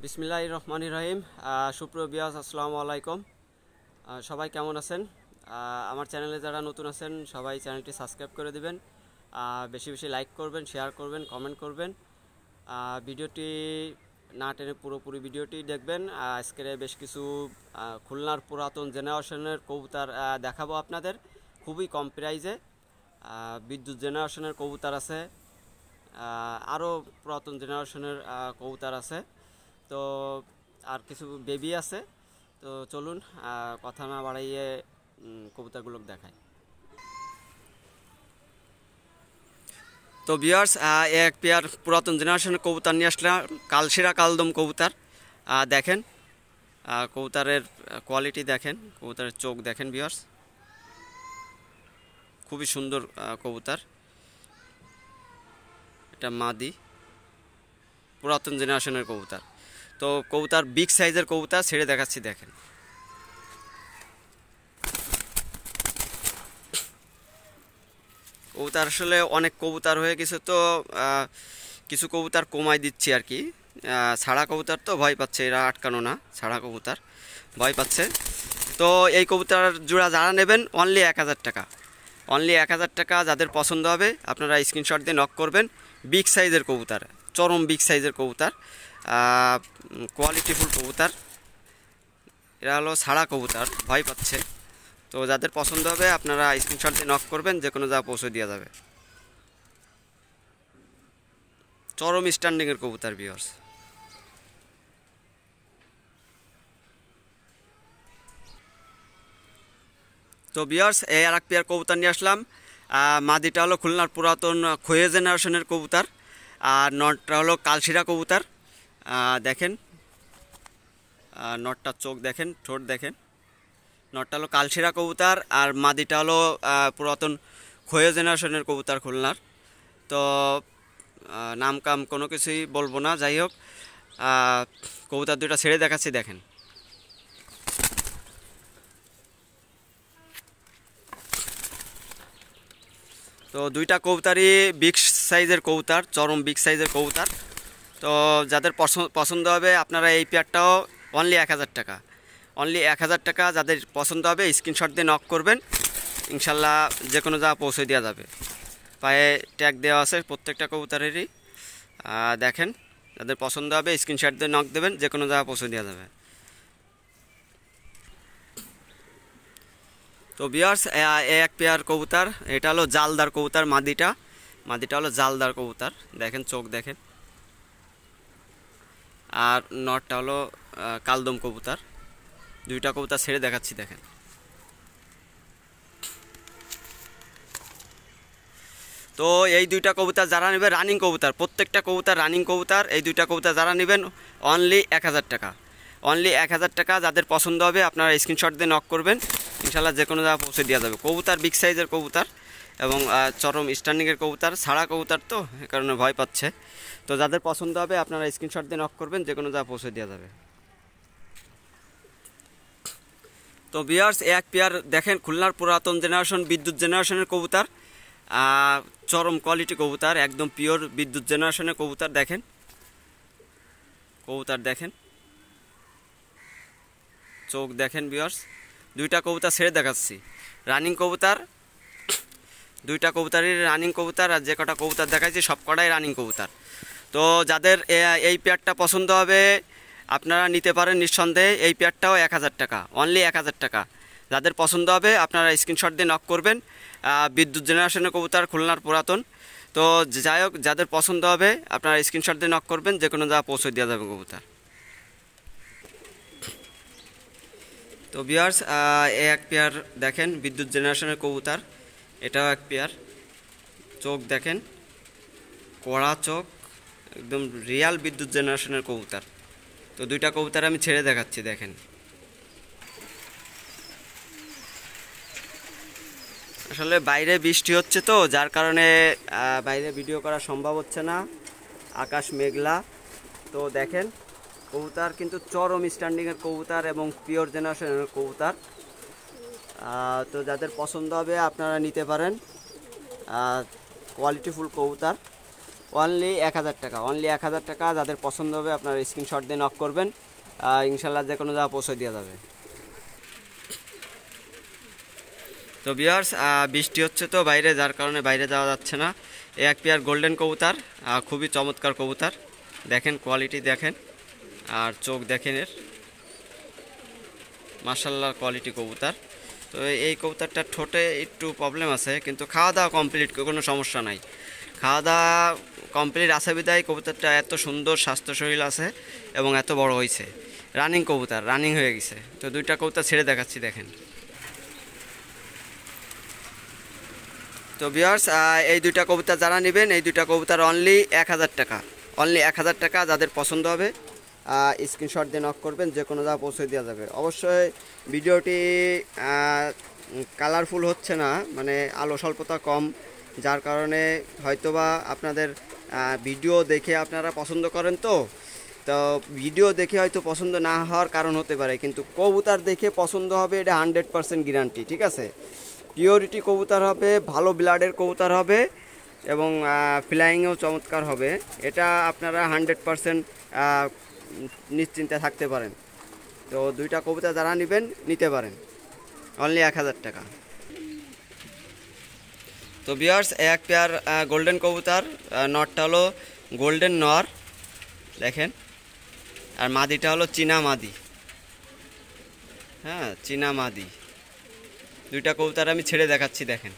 বিসমিল্লাহির রহমানির রহিম। সুপ্রিয় ভিউয়ার্স, আসসালামু আলাইকুম। সবাই কেমন আছেন? আমার চ্যানেলে যারা নতুন আছেন সবাই চ্যানেলটি সাবস্ক্রাইব করে দিবেন, বেশি বেশি লাইক করবেন, শেয়ার করবেন, কমেন্ট করবেন। ভিডিওটি না টেনে পুরোপুরি ভিডিওটি দেখবেন। আজকের বেশ কিছু খুলনার পুরাতন জেনারেশনের কবুতর দেখাবো আপনাদের, খুবই কম প্রাইজে। বিদ্যুৎ জেনারেশনের কবুতর আছে, আরও পুরাতন জেনারেশনের কবুতর আছে, তো আর কিছু বেবি আছে। তো চলুন কথা না বাড়াইয়ে কবুতরগুলো দেখায়। তো ভিউয়ার্স, এক পেয়ার পুরাতন জেনারেশনের কবুতর নিয়ে আসলাম, কালশিরা কালদম কবুতর। দেখেন কবুতরের কোয়ালিটি দেখেন, কবুতরের চোখ দেখেন ভিউয়ার্স, খুবই সুন্দর কবুতর। এটা মাদি পুরাতন জেনারেশনের কবুতর। তো কবুতর বিগ সাইজের কবুতর, ছেড়ে দেখাচ্ছি দেখেন। কবুতর আসলে অনেক কবুতর হয়ে গেছে, তো কিছু কবুতর কমাই দিচ্ছি আর কি। ছাড়া কবুতর তো ভয় পাচ্ছে, এরা আটকানো না, ছাড়া কবুতর ভয় পাচ্ছে। তো এই কবুতর জোড়া যারা নেবেন অনলি 1000 টাকা, অনলি 1000 টাকা। যাদের পছন্দ হবে আপনারা স্ক্রিনশট দিয়ে নক করবেন। বিগ সাইজের কবুতর, চরম বিগ সাইজের কবুতর, কোয়ালিটিফুল কবুতর। এরা হলো ছাড়া কবুতর, ভয় পাচ্ছে। তো যাদের পছন্দ হবে আপনারা স্ক্রিনশট দিয়ে নক করবেন, যে কোনো জায়গা পৌঁছে দেওয়া যাবে। চরম স্ট্যান্ডিংয়ের কবুতর ভিউয়ার্স। তো ভিউয়ার্স, এই আর এক পেয়ার কবুতর নিয়ে আসলাম। মাদিটা হলো খুলনার পুরাতন খয়ে জেনারেশনের কবুতর, আর নটটা হলো কালশিরা কবুতর। দেখেন নটটার চোখ দেখেন, ঠোঁট দেখেন। নটটা হলো কালশিরা কবুতর, আর মাদিটা হলো পুরাতন খয়ে জেনারেশনের কবুতর খুলনার। তো নাম কাম কোনো কিছুই বলবো না, যাই হোক কবুতর দুটা ছেড়ে দেখাচ্ছি দেখেন। তো দুইটা কবুতরই বিগ সাইজের কবুতর, চরম বিগ সাইজের কবুতর। তো যাদের পছন্দ হবে আপনারা এই পেয়ারটাও অনলি 1000 টাকা, অনলি 1000 টাকা। যাদের পছন্দ হবে স্ক্রিনশট দিয়ে নক করবেন, ইনশাল্লাহ যে কোনো জায়গা পৌঁছে দেওয়া যাবে। পায়ে ট্যাগ দেওয়া আছে প্রত্যেকটা কবুতরেরই, দেখেন। যাদের পছন্দ হবে স্ক্রিনশট দিয়ে নক দেবেন, যে কোনো জায়গা পৌঁছে দেওয়া যাবে। তো ভিউয়ার্স, এক পেয়ার কবুতর, এটা হলো জালদার কবুতর। মাদিটা হলো জালদার কবুতর, দেখেন চোখ দেখেন। আর নটটা হলো কালদম কবুতর। দুইটা কবুতর ছেড়ে দেখাচ্ছি দেখেন। তো এই দুইটা কবুতর যারা নেবে রানিং কবুতর, প্রত্যেকটা কবুতর রানিং কবুতর। এই দুইটা কবুতর যারা নেবেন অনলি 1000 টাকা, অনলি 1000 টাকা। যাদের পছন্দ হবে আপনারা স্ক্রিনশট দিয়ে নক করবেন, ইনশাল্লাহ যে কোনো জায়গায় পৌঁছে দেওয়া যাবে। কবুতর বিগ সাইজের কবুতর এবং চরম স্ট্যান্ডিংয়ের কবুতর, ছাড়া কবুতর তো এ কারণে ভয় পাচ্ছে। তো যাদের পছন্দ হবে আপনারা স্ক্রিনশট দিয়ে নক করবেন, যে কোনো জায়গায় পৌঁছে দেওয়া যাবে। তো ভিউয়ার্স, এক পেয়ার দেখেন খুলনার পুরাতন জেনারেশন বিদ্যুৎ জেনারেশনের কবুতর, চরম কোয়ালিটি কবুতর, একদম পিওর বিদ্যুৎ জেনারেশনের কবুতর। দেখেন কবুতর দেখেন, চোখ দেখেন ভিউয়ার্স। দুইটা কবুতর ছেড়ে দেখাচ্ছি, রানিং কবুতর। দুইটা কবুতরই রানিং কবুতর, আর যে কটা কবুতর দেখাচ্ছি সব কটাই রানিং কবুতর। তো যাদের এই পেয়ারটা পছন্দ হবে আপনারা নিতে পারেন নিঃসন্দেহে। এই পেয়ারটাও 1000 টাকা, অনলি 1000 টাকা। যাদের পছন্দ হবে আপনারা স্ক্রিনশট দিয়ে নক করবেন। বিদ্যুৎ জেনারেশনের কবুতর, খুলনার পুরাতন। তো যাই হোক, যাদের পছন্দ হবে আপনারা স্ক্রিনশট দিয়ে নক করবেন, যে কোনো জায়গা পৌঁছে দেওয়া যাবে কবুতর। তো ভিউয়ার্স, এক পেয়ার দেখেন বিদ্যুৎ জেনারেশনের কবুতর, এটাও এক পেয়ার। চোখ দেখেন, কড়া চোখ, একদম রিয়াল বিদ্যুৎ জেনারেশনের কবুতর। তো দুইটা কবুতর আমি ছেড়ে দেখাচ্ছি দেখেন। আসলে বাইরে বৃষ্টি হচ্ছে, তো যার কারণে বাইরে ভিডিও করা সম্ভব হচ্ছে না, আকাশ মেঘলা। তো দেখেন কবুতর কিন্তু চরম স্ট্যান্ডিংয়ের কবুতর এবং পিওর জেনারেশনের কবুতর। তো যাদের পছন্দ হবে আপনারা নিতে পারেন, কোয়ালিটিফুল কবুতর। অনলি 1000 টাকা, অনলি 1000 টাকা। যাদের পছন্দ হবে আপনারা স্ক্রিনশট দিয়ে নক করবেন, ইনশাল্লাহ যে কোনো জায়গা পৌঁছে দেওয়া যাবে। তো ভিউয়ার্স, বৃষ্টি হচ্ছে তো বাইরে, যার কারণে বাইরে যাওয়া যাচ্ছে না। এক পেয়ার গোল্ডেন কবুতর, খুবই চমৎকার কবুতর, দেখেন কোয়ালিটি দেখেন আর চোখ দেখেন এর, মাশাআল্লাহ কোয়ালিটি কবুতর। তো এই কবুতরটার ঠোঁটে একটু প্রবলেম আছে, কিন্তু খাওয়া দাওয়া কমপ্লিট, কোনো সমস্যা নাই। খাওয়া দাওয়া কমপ্লিট আছে বিদায় কবুতরটা এত সুন্দর স্বাস্থ্য শরীর আছে এবং এত বড় হয়েছে। রানিং কবুতর, রানিং হয়ে গেছে। তো দুইটা কবুতর ছেড়ে দেখাচ্ছি দেখেন। তো ভিউয়ার্স, এই দুইটা কবুতর যারা নেবেন, এই দুইটা কবুতর অনলি 1000 টাকা, অনলি 1000 টাকা। যাদের পছন্দ হবে স্ক্রিনশট দিয়ে নক করবেন, যে কোনো জায়গা পৌঁছে দেওয়া যাবে। অবশ্যই ভিডিওটি কালারফুল হচ্ছে না, মানে আলো স্বল্পতা কম, যার কারণে হয়তোবা আপনাদের ভিডিও দেখে আপনারা পছন্দ করেন। তো ভিডিও দেখে হয়তো পছন্দ না হওয়ার কারণ হতে পারে, কিন্তু কবুতর দেখে পছন্দ হবে, এটা 100% গ্যারান্টি, ঠিক আছে? পিওরিটি কবুতর হবে, ভালো ব্লাডের কবুতর হবে এবং ফ্লাইংয়েও চমৎকার হবে, এটা আপনারা 100% নিশ্চিন্তে থাকতে পারেন। তো দুইটা কবুতর যারা নেবেন নিতে পারেন, অনলি 1000 টাকা। তো ভিউয়ার্স, এক পেয়ার গোল্ডেন কবুতর, নরটা হলো গোল্ডেন নর দেখেন, আর মাদিটা হলো চীনা মাদি। হ্যাঁ, চীনা মাদি। দুইটা কবুতর আমি ছেড়ে দেখাচ্ছি দেখেন।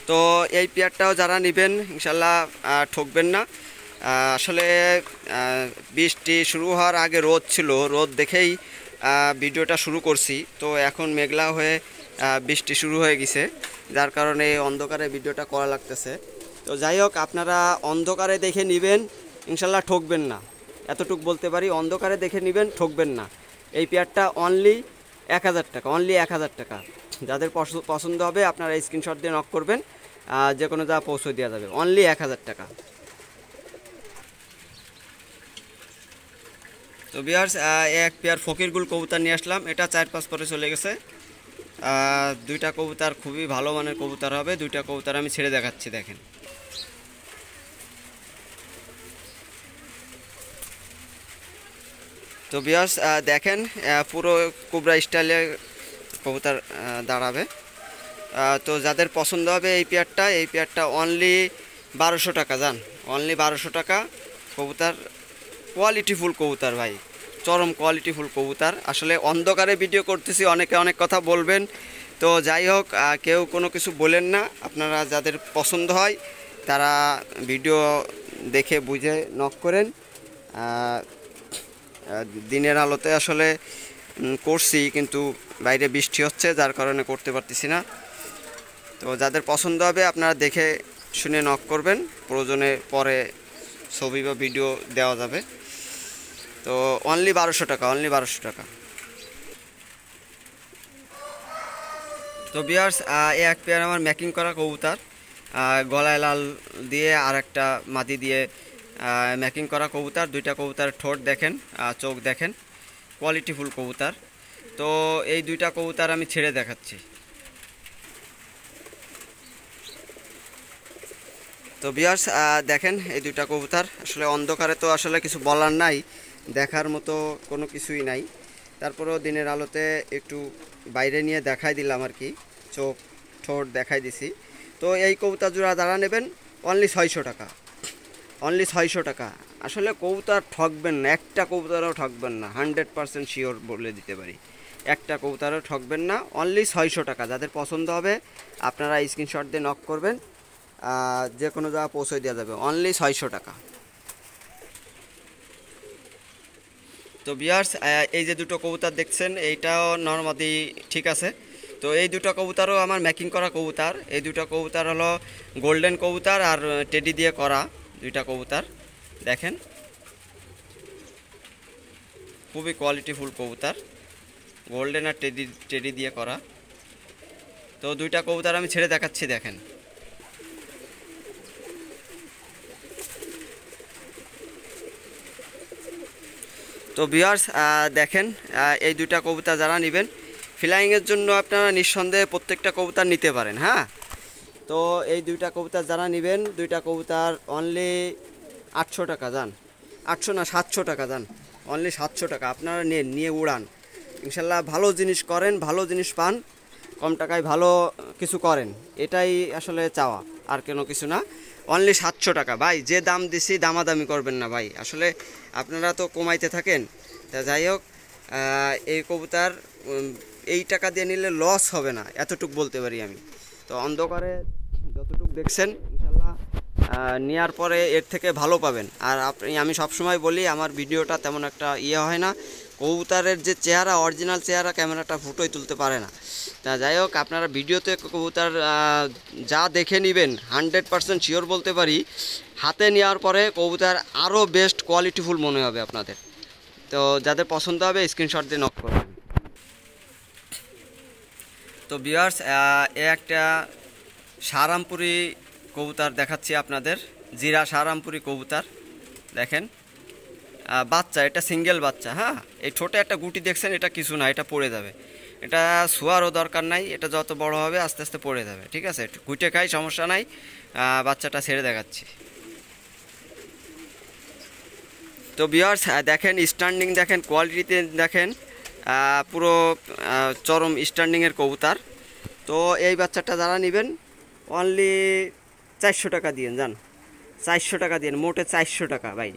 তো এই পেয়ারটাও যারা নেবেন ইনশাল্লাহ ঠকবেন না। আসলে বৃষ্টি শুরু হওয়ার আগে রোদ ছিল, রোদ দেখেই ভিডিওটা শুরু করছি। তো এখন মেঘলা হয়ে বৃষ্টি শুরু হয়ে গেছে, যার কারণে অন্ধকারে ভিডিওটা করা লাগতেছে। তো যাই হোক, আপনারা অন্ধকারে দেখে নেবেন, ইনশাল্লাহ ঠকবেন না, এতটুকু বলতে পারি। অন্ধকারে দেখে নেবেন, ঠকবেন না। এই পেয়ারটা অনলি 1000 টাকা, অনলি 1000 টাকা। যাদের পছন্দ হবে আপনারা স্ক্রিনশট দিয়ে নক করবেন, যে কোনো জায়গা পৌঁছে দেওয়া যাবে, অনলি 1000 টাকা। তো ভিউয়ার্স, এক পেয়ার ফকিরগুল কবুতর নিয়ে আসলাম, এটা 4-5 পরে চলে গেছে। দুইটা কবুতর খুবই ভালো মানের কবুতর হবে, দুইটা কবুতর আমি ছেড়ে দেখাচ্ছি দেখেন। তো ভিউয়ার্স দেখেন, পুরো কোবরা স্টাইলে কবুতর দাঁড়াবে। তো যাদের পছন্দ হবে এই পেয়ারটা অনলি 1200 টাকা, যান, অনলি 1200 টাকা। কবুতর কোয়ালিটিফুল কবুতর ভাই, চরম কোয়ালিটিফুল কবুতর। আসলে অন্ধকারে ভিডিও করতেছি, অনেকে অনেক কথা বলবেন, তো যাই হোক, কেউ কোনো কিছু বলেন না। আপনারা যাদের পছন্দ হয় তারা ভিডিও দেখে বুঝে নক করেন। দিনের আলোতে আসলে করছি, কিন্তু বাইরে বৃষ্টি হচ্ছে, যার কারণে করতে পারতেছি না। তো যাদের পছন্দ হবে আপনারা দেখে শুনে নক করবেন, প্রয়োজনে পরে ছবি বা ভিডিও দেওয়া যাবে। তো অনলি 1200 টাকা, অনলি 1200 টাকা। তো ভিউয়ার্স, এক পেয়ার আমার মেকিং করা কবুতর, গলায় লাল দিয়ে আর একটা মাদি দিয়ে মেকিং করা কবুতর। দুইটা কবুতরের ঠোঁট দেখেন, চোখ দেখেন, কোয়ালিটিফুল কবুতর। তো এই দুইটা কবুতর আমি ছেড়ে দেখাচ্ছি। তো ভিউয়ার্স দেখেন এই দুইটা কবুতর, আসলে অন্ধকারে তো আসলে কিছু বলার নাই, দেখার মতো কোনো কিছুই নাই। তারপরেও দিনের আলোতে একটু বাইরে নিয়ে দেখাই দিলাম আর কি, চোখ ঠোঁট দেখাই দিছি। তো এই কবুতর জোড়া যারা নেবেন অনলি 600 টাকা, অনলি 600 টাকা। আসলে কবুতর ঠকবেন না, একটা কবুতরও ঠকবেন না, 100% শিওর বলে দিতে পারি, একটা কবুতরও ঠকবেন না। অনলি 600 টাকা। যাদের পছন্দ হবে আপনারা স্ক্রিনশট দিয়ে নক করবেন, যে কোনো জায়গা পৌঁছে দেওয়া যাবে, অনলি 600 টাকা। তো ভিউয়ার্স, এই যে দুটো কবুতর দেখছেন, এইটাও নরমাদি ঠিক আছে। তো এই দুটো কবুতরও আমার মেকিং করা কবুতর। এই দুটো কবুতর হলো গোল্ডেন কবুতর আর টেডি দিয়ে করা দুইটা কবুতর দেখেন, খুবই কোয়ালিটিফুল কবুতর, গোল্ডেন আর টেডি দিয়ে করা। তো দুইটা কবুতর আমি ছেড়ে দেখাচ্ছি দেখেন। তো ভিউয়ার্স দেখেন, এই দুইটা কবুতর যারা নেবেন ফ্লাইংয়ের জন্য আপনারা নিঃসন্দেহে প্রত্যেকটা কবুতর নিতে পারেন। হ্যাঁ, তো এই দুইটা কবুতর যারা নেবেন, দুইটা কবুতর অনলি 800 টাকা যান, 800 না 700 টাকা যান, অনলি 700 টাকা। আপনারা নেন, নিয়ে উড়ান, ইনশাল্লাহ ভালো জিনিস করেন, ভালো জিনিস পান, কম টাকায় ভালো কিছু করেন, এটাই আসলে চাওয়া, আর কোনো কিছু না। অনলি 700 টাকা ভাই, যে দাম দিছি দামাদামি করবেন না ভাই, আসলে আপনারা তো কমাইতে থাকেন। তা যাই হোক, এই কবুতর এই টাকা দিয়ে নিলে লস হবে না, এতটুকু বলতে পারি আমি। তো অন্ধকারে যতটুকু দেখছেন ইনশাল্লাহ নেওয়ার পরে এর থেকে ভালো পাবেন। আর আমি সবসময় বলি, আমার ভিডিওটা তেমন একটা হয় না, কবুতরের যে চেহারা, অরিজিনাল চেহারা ক্যামেরাটা ফুটোই তুলতে পারে না। তা যাই হোক, আপনারা ভিডিওতে কবুতর যা দেখে নেবেন 100% শিওর বলতে পারি, হাতে নেওয়ার পরে কবুতর আরও বেস্ট কোয়ালিটিফুল মনে হবে আপনাদের। তো যাদের পছন্দ হবে স্ক্রিনশট দিয়ে নক করবেন। তো ভিউয়ার্স, একটা সারামপুরি কবুতর দেখাচ্ছি আপনাদের, জিরা সারামপুরি কবুতর দেখেন, বাচ্চা, এটা সিঙ্গেল বাচ্চা। হ্যাঁ, এই ছোটো একটা গুটি দেখছেন, এটা কিছু না, এটা পড়ে যাবে, এটা শোয়ারও দরকার নাই, এটা যত বড় হবে আস্তে আস্তে পড়ে যাবে, ঠিক আছে, গুটে খাই সমস্যা নাই। বাচ্চাটা ছেড়ে দেখাচ্ছি। তো ভিউয়ার্স দেখেন, স্ট্যান্ডিং দেখেন, কোয়ালিটিতে দেখেন, পুরো চরম স্ট্যান্ডিংয়ের কবুতর। তো এই বাচ্চাটা যারা নেবেন অনলি 400 টাকা দিন যান, 400 টাকা দিন, মোটে 400 টাকা ভাই।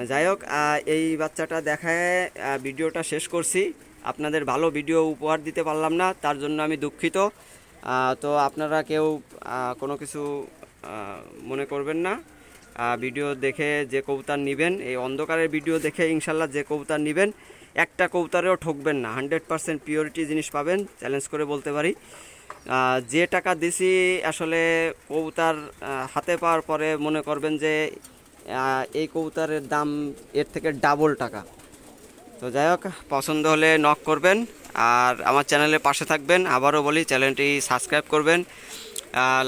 যাই হোক, এই বাচ্চাটা দেখায় ভিডিওটা শেষ করছি। আপনাদের ভালো ভিডিও উপহার দিতে পারলাম না, তার জন্য আমি দুঃখিত। তো আপনারা কেউ কোনো কিছু মনে করবেন না। ভিডিও দেখে যে কবুতর নেবেন, এই অন্ধকারের ভিডিও দেখে ইনশাল্লাহ যে কবুতর নেবেন, একটা কবুতরেও ঠকবেন না, 100% পিওরিটি জিনিস পাবেন, চ্যালেঞ্জ করে বলতে পারি। যে টাকা দিছি আসলে কবুতর হাতে পাওয়ার পরে মনে করবেন যে এই কবুতরের দাম এর থেকে ডাবল টাকা। তো যাই হোক, পছন্দ হলে নক করবেন, আর আমার চ্যানেলের পাশে থাকবেন। আবারও বলি, চ্যানেলটি সাবস্ক্রাইব করবেন,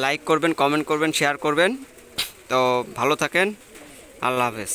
লাইক করবেন, কমেন্ট করবেন, শেয়ার করবেন। তো ভালো থাকেন, আল্লাহ হাফেজ।